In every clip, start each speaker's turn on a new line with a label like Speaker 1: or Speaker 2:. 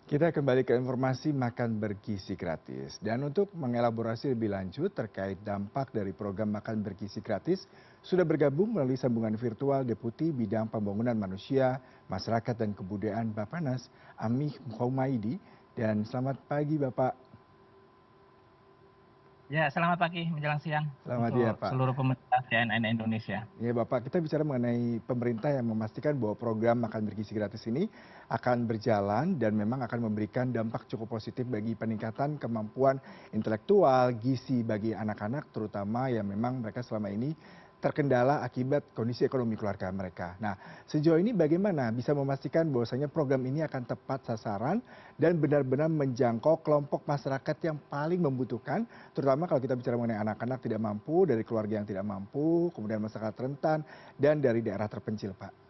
Speaker 1: Kita kembali ke informasi makan bergizi gratis. Dan untuk mengelaborasi lebih lanjut terkait dampak dari program makan bergizi gratis, sudah bergabung melalui sambungan virtual Deputi Bidang Pembangunan Manusia, Masyarakat dan Kebudayaan Bapanas, Amih Muhaimaidi. Dan selamat pagi Bapak.
Speaker 2: Ya, selamat pagi menjelang siang
Speaker 1: Selamat ya
Speaker 2: untuk
Speaker 1: Pak.
Speaker 2: seluruh pemerintah CNN Indonesia.
Speaker 1: Ya Bapak, kita bicara mengenai pemerintah yang memastikan bahwa program makan bergizi gratis ini akan berjalan dan memang akan memberikan dampak cukup positif bagi peningkatan kemampuan intelektual, gizi bagi anak-anak terutama yang memang mereka selama ini terkendala akibat kondisi ekonomi keluarga mereka. Nah, sejauh ini bagaimana bisa memastikan bahwasanya program ini akan tepat sasaran dan benar-benar menjangkau kelompok masyarakat yang paling membutuhkan, terutama kalau kita bicara mengenai anak-anak tidak mampu, dari keluarga yang tidak mampu, kemudian masyarakat rentan, dan dari daerah terpencil, Pak.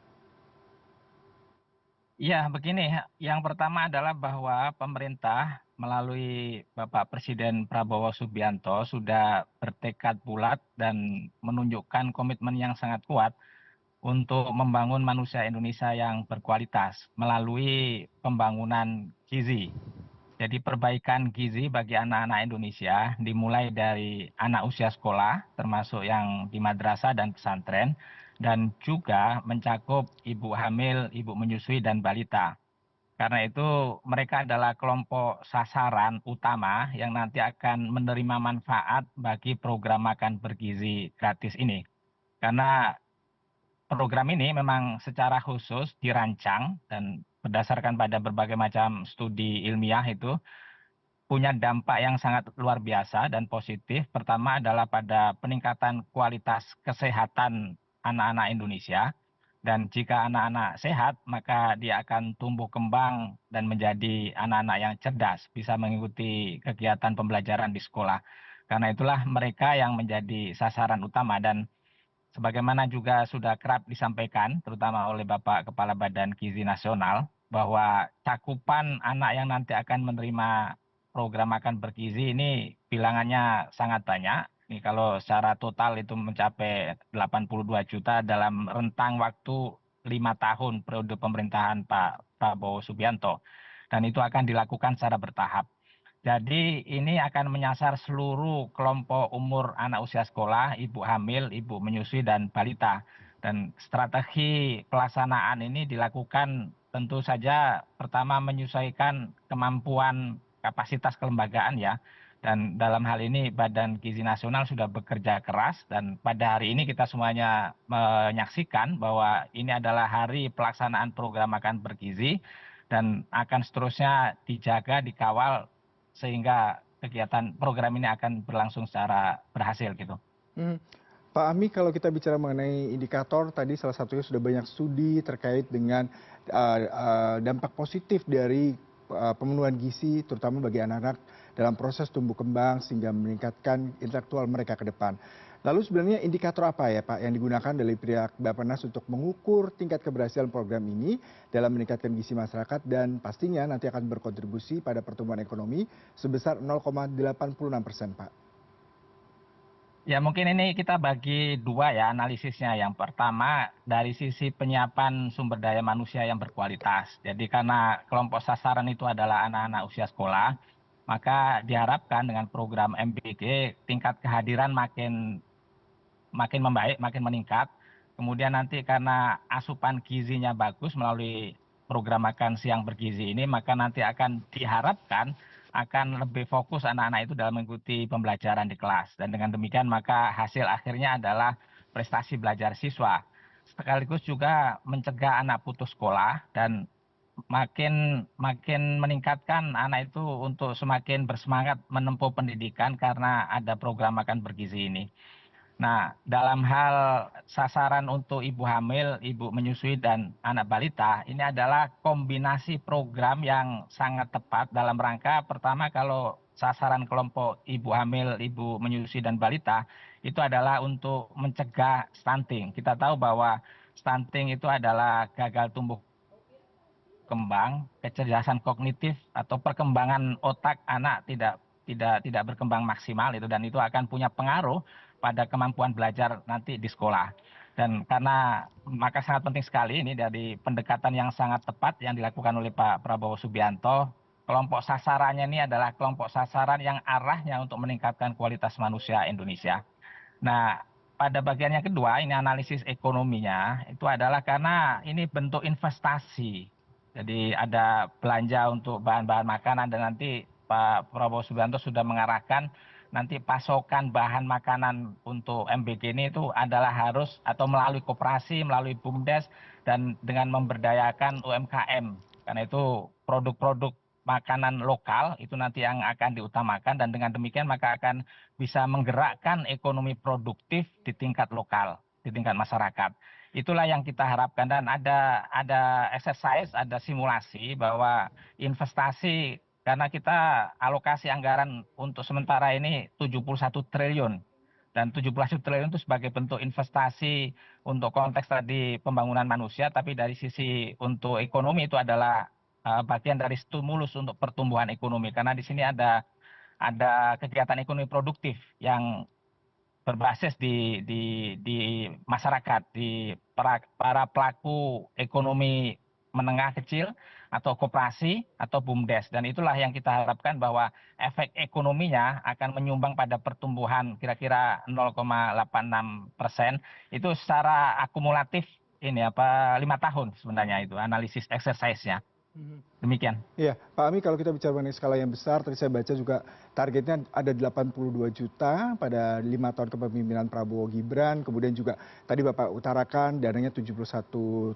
Speaker 2: Ya, begini, yang pertama adalah bahwa pemerintah melalui Bapak Presiden Prabowo Subianto sudah bertekad bulat dan menunjukkan komitmen yang sangat kuat untuk membangun manusia Indonesia yang berkualitas melalui pembangunan gizi. Jadi perbaikan gizi bagi anak-anak Indonesia dimulai dari anak usia sekolah, termasuk yang di madrasah dan pesantren, dan juga mencakup ibu hamil, ibu menyusui, dan balita. Karena itu mereka adalah kelompok sasaran utama yang nanti akan menerima manfaat bagi program makan bergizi gratis ini. Karena program ini memang secara khusus dirancang dan berdasarkan pada berbagai macam studi ilmiah itu punya dampak yang sangat luar biasa dan positif. Pertama adalah pada peningkatan kualitas kesehatan anak-anak Indonesia. Dan jika anak-anak sehat, maka dia akan tumbuh kembang dan menjadi anak-anak yang cerdas, bisa mengikuti kegiatan pembelajaran di sekolah. Karena itulah mereka yang menjadi sasaran utama dan sebagaimana juga sudah kerap disampaikan, terutama oleh Bapak Kepala Badan Gizi Nasional, bahwa cakupan anak yang nanti akan menerima program makan bergizi ini bilangannya sangat banyak. Ini kalau secara total itu mencapai 82 juta dalam rentang waktu 5 tahun periode pemerintahan Pak Prabowo Subianto. Dan itu akan dilakukan secara bertahap. Jadi ini akan menyasar seluruh kelompok umur anak usia sekolah, ibu hamil, ibu menyusui, dan balita. Dan strategi pelaksanaan ini dilakukan tentu saja pertama menyesuaikan kemampuan kapasitas kelembagaan ya. Dan dalam hal ini Badan Gizi Nasional sudah bekerja keras dan pada hari ini kita semuanya menyaksikan bahwa ini adalah hari pelaksanaan program makan bergizi dan akan seterusnya dijaga, dikawal sehingga kegiatan program ini akan berlangsung secara berhasil gitu.
Speaker 1: Hmm. Pak Ami, kalau kita bicara mengenai indikator, tadi salah satunya sudah banyak studi terkait dengan dampak positif dari pemenuhan gizi, terutama bagi anak-anak dalam proses tumbuh kembang sehingga meningkatkan intelektual mereka ke depan. Lalu sebenarnya indikator apa ya Pak yang digunakan dari pihak Bappenas untuk mengukur tingkat keberhasilan program ini dalam meningkatkan gizi masyarakat dan pastinya nanti akan berkontribusi pada pertumbuhan ekonomi sebesar 0,86% Pak?
Speaker 2: Ya mungkin ini kita bagi dua ya analisisnya. Yang pertama dari sisi penyiapan sumber daya manusia yang berkualitas. Jadi karena kelompok sasaran itu adalah anak-anak usia sekolah, maka diharapkan dengan program MBG tingkat kehadiran makin makin membaik, makin meningkat. Kemudian nanti karena asupan gizinya bagus melalui program makan siang bergizi ini, maka nanti akan diharapkan akan lebih fokus anak-anak itu dalam mengikuti pembelajaran di kelas. Dan dengan demikian maka hasil akhirnya adalah prestasi belajar siswa. Sekaligus juga mencegah anak putus sekolah dan makin makin meningkatkan anak itu untuk semakin bersemangat menempuh pendidikan karena ada program makan bergizi ini. Nah, dalam hal sasaran untuk ibu hamil, ibu menyusui, dan anak balita, ini adalah kombinasi program yang sangat tepat dalam rangka pertama kalau sasaran kelompok ibu hamil, ibu menyusui, dan balita itu adalah untuk mencegah stunting. Kita tahu bahwa stunting itu adalah gagal tumbuh kembang, kecerdasan kognitif atau perkembangan otak anak tidak berkembang maksimal itu dan itu akan punya pengaruh pada kemampuan belajar nanti di sekolah. Dan karena maka sangat penting sekali ini dari pendekatan yang sangat tepat yang dilakukan oleh Pak Prabowo Subianto kelompok sasarannya ini adalah kelompok sasaran yang arahnya untuk meningkatkan kualitas manusia Indonesia. Nah, pada bagian yang kedua, ini analisis ekonominya, itu adalah karena ini bentuk investasi. Jadi ada belanja untuk bahan-bahan makanan dan nanti Pak Prabowo Subianto sudah mengarahkan nanti pasokan bahan makanan untuk MBG ini itu adalah harus atau melalui koperasi, melalui BUMDes, dan dengan memberdayakan UMKM. Karena itu produk-produk makanan lokal itu nanti yang akan diutamakan dan dengan demikian maka akan bisa menggerakkan ekonomi produktif di tingkat lokal, di tingkat masyarakat. Itulah yang kita harapkan dan ada exercise, ada simulasi bahwa investasi karena kita alokasi anggaran untuk sementara ini 71 triliun dan 71 triliun itu sebagai bentuk investasi untuk konteks tadi pembangunan manusia, tapi dari sisi untuk ekonomi itu adalah bagian dari stimulus untuk pertumbuhan ekonomi karena di sini ada kegiatan ekonomi produktif yang berbasis di masyarakat, di para pelaku ekonomi menengah kecil atau koperasi atau BUMDes. Dan itulah yang kita harapkan bahwa efek ekonominya akan menyumbang pada pertumbuhan kira-kira 0,86% itu secara akumulatif ini 5 tahun sebenarnya itu analisis exercise-nya. Demikian.
Speaker 1: Iya, Pak Ami, kalau kita bicara mengenai skala yang besar, tadi saya baca juga targetnya ada 82 juta pada 5 tahun kepemimpinan Prabowo Gibran, kemudian juga tadi Bapak utarakan dananya 71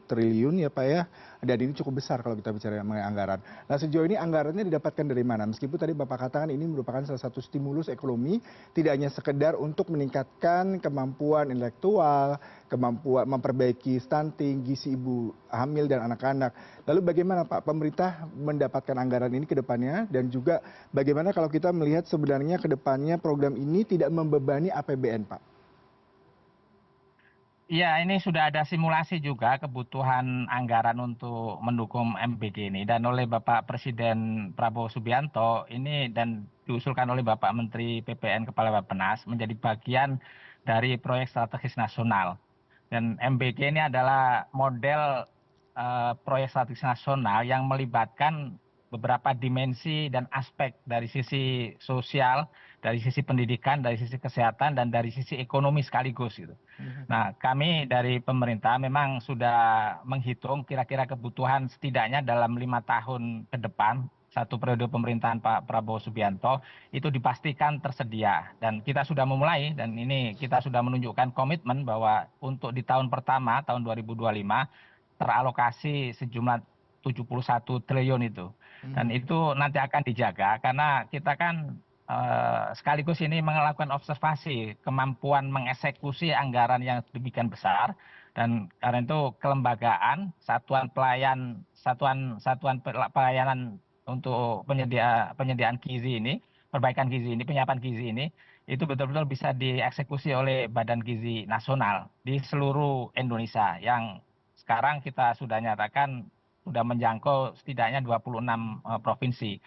Speaker 1: triliun ya Pak ya, dan ini cukup besar kalau kita bicara mengenai anggaran. Nah sejauh ini anggarannya didapatkan dari mana? Meskipun tadi Bapak katakan ini merupakan salah satu stimulus ekonomi, tidak hanya sekedar untuk meningkatkan kemampuan intelektual, kemampuan memperbaiki stunting, gizi ibu hamil dan anak-anak. Lalu bagaimana Pak pemerintah mendapatkan anggaran ini ke depannya dan juga bagaimana kalau kita melihat sebenarnya ke depannya program ini tidak membebani APBN Pak?
Speaker 2: Iya, ini sudah ada simulasi juga kebutuhan anggaran untuk mendukung MBG ini dan oleh Bapak Presiden Prabowo Subianto ini dan diusulkan oleh Bapak Menteri PPN Kepala Bappenas menjadi bagian dari proyek strategis nasional. Dan MBG ini adalah model proyek strategis nasional yang melibatkan beberapa dimensi dan aspek dari sisi sosial, dari sisi pendidikan, dari sisi kesehatan, dan dari sisi ekonomi sekaligus gitu. Nah, kami dari pemerintah memang sudah menghitung kira-kira kebutuhan setidaknya dalam 5 tahun ke depan, satu periode pemerintahan Pak Prabowo Subianto, itu dipastikan tersedia. Dan kita sudah memulai, dan ini kita sudah menunjukkan komitmen bahwa untuk di tahun pertama, tahun 2025, teralokasi sejumlah 71 triliun itu. Dan itu nanti akan dijaga karena kita kan sekaligus ini melakukan observasi kemampuan mengeksekusi anggaran yang demikian besar dan karena itu kelembagaan satuan pelayanan untuk penyediaan gizi ini, perbaikan gizi ini, penyiapan gizi ini itu betul-betul bisa dieksekusi oleh Badan Gizi Nasional di seluruh Indonesia yang sekarang kita sudah nyatakan sudah menjangkau setidaknya 26 provinsi.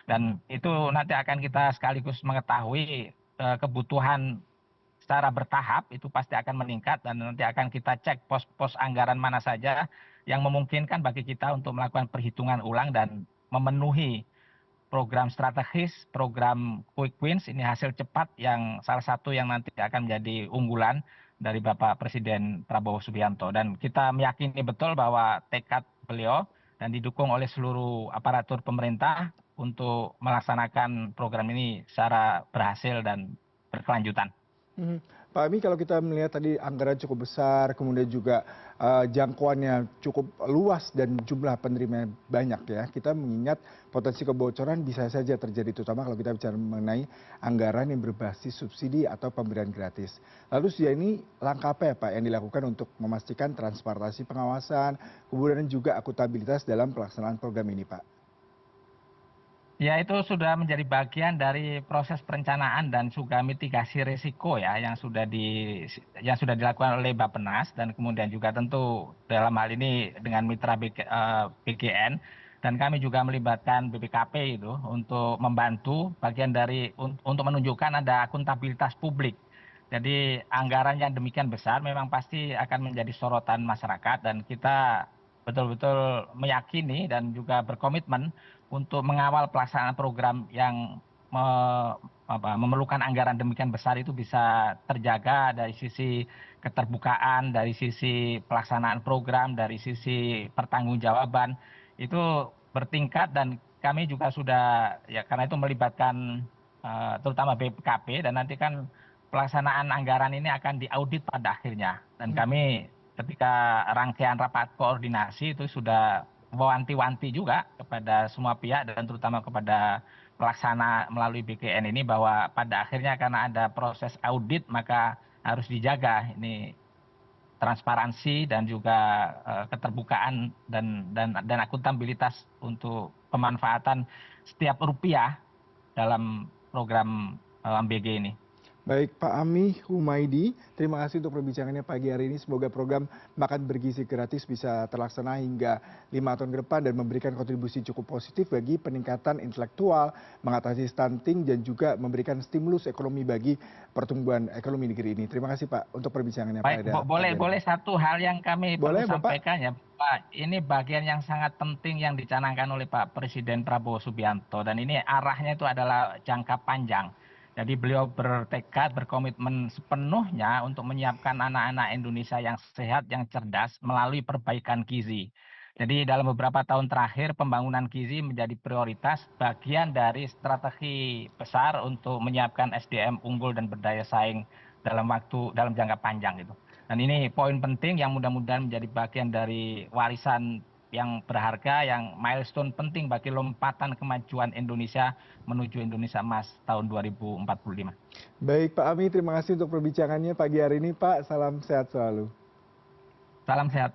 Speaker 2: Dan itu nanti akan kita sekaligus mengetahui kebutuhan secara bertahap itu pasti akan meningkat dan nanti akan kita cek pos-pos anggaran mana saja yang memungkinkan bagi kita untuk melakukan perhitungan ulang dan memenuhi program strategis, program quick wins, ini hasil cepat yang salah satu yang nanti akan menjadi unggulan dari Bapak Presiden Prabowo Subianto. Dan kita meyakini betul bahwa tekad beliau dan didukung oleh seluruh aparatur pemerintah untuk melaksanakan program ini secara berhasil dan berkelanjutan.
Speaker 1: Pak Ami, kalau kita melihat tadi anggaran cukup besar, kemudian juga jangkauannya cukup luas dan jumlah penerima banyak ya, kita mengingat potensi kebocoran bisa saja terjadi, terutama kalau kita bicara mengenai anggaran yang berbasis subsidi atau pemberian gratis. Lalu sejauh ini langkah apa ya Pak yang dilakukan untuk memastikan transparansi pengawasan, kemudian juga akuntabilitas dalam pelaksanaan program ini Pak?
Speaker 2: Ya, itu sudah menjadi bagian dari proses perencanaan dan juga mitigasi risiko ya yang sudah dilakukan oleh Bappenas dan kemudian juga tentu dalam hal ini dengan mitra BGN dan kami juga melibatkan BPKP itu untuk membantu bagian dari untuk menunjukkan ada akuntabilitas publik. Jadi anggaran yang demikian besar memang pasti akan menjadi sorotan masyarakat dan kita betul-betul meyakini dan juga berkomitmen untuk mengawal pelaksanaan program yang memerlukan anggaran demikian besar itu bisa terjaga dari sisi keterbukaan, dari sisi pelaksanaan program, dari sisi pertanggungjawaban itu bertingkat, dan kami juga sudah ya karena itu melibatkan terutama BPKP, dan nanti kan pelaksanaan anggaran ini akan diaudit pada akhirnya, dan kami ketika rangkaian rapat koordinasi itu sudah mewanti-wanti juga kepada semua pihak dan terutama kepada pelaksana melalui BKN ini bahwa pada akhirnya karena ada proses audit maka harus dijaga ini transparansi dan juga keterbukaan dan akuntabilitas untuk pemanfaatan setiap rupiah dalam program MBG ini.
Speaker 1: Baik, Pak Ami Humaydi, terima kasih untuk perbincangannya pagi hari ini. Semoga program makan bergizi gratis bisa terlaksana hingga 5 tahun ke depan dan memberikan kontribusi cukup positif bagi peningkatan intelektual, mengatasi stunting, dan juga memberikan stimulus ekonomi bagi pertumbuhan ekonomi negeri ini. Terima kasih Pak untuk perbincangannya
Speaker 2: Baik,
Speaker 1: pada pagi hari
Speaker 2: boleh
Speaker 1: ini.
Speaker 2: satu hal yang kami perlu
Speaker 1: Boleh Bapak?
Speaker 2: sampaikan ya, Pak. Ini bagian yang sangat penting yang dicanangkan oleh Pak Presiden Prabowo Subianto, dan ini arahnya itu adalah jangka panjang. Jadi beliau bertekad, berkomitmen sepenuhnya untuk menyiapkan anak-anak Indonesia yang sehat, yang cerdas melalui perbaikan gizi. Jadi dalam beberapa tahun terakhir pembangunan gizi menjadi prioritas bagian dari strategi besar untuk menyiapkan SDM unggul dan berdaya saing dalam jangka panjang gitu. Dan ini poin penting yang mudah-mudahan menjadi bagian dari warisan yang berharga, yang milestone penting bagi lompatan kemajuan Indonesia menuju Indonesia Emas tahun 2045.
Speaker 1: Baik Pak Ami, terima kasih untuk perbincangannya pagi hari ini Pak. Salam sehat selalu.
Speaker 2: Salam sehat.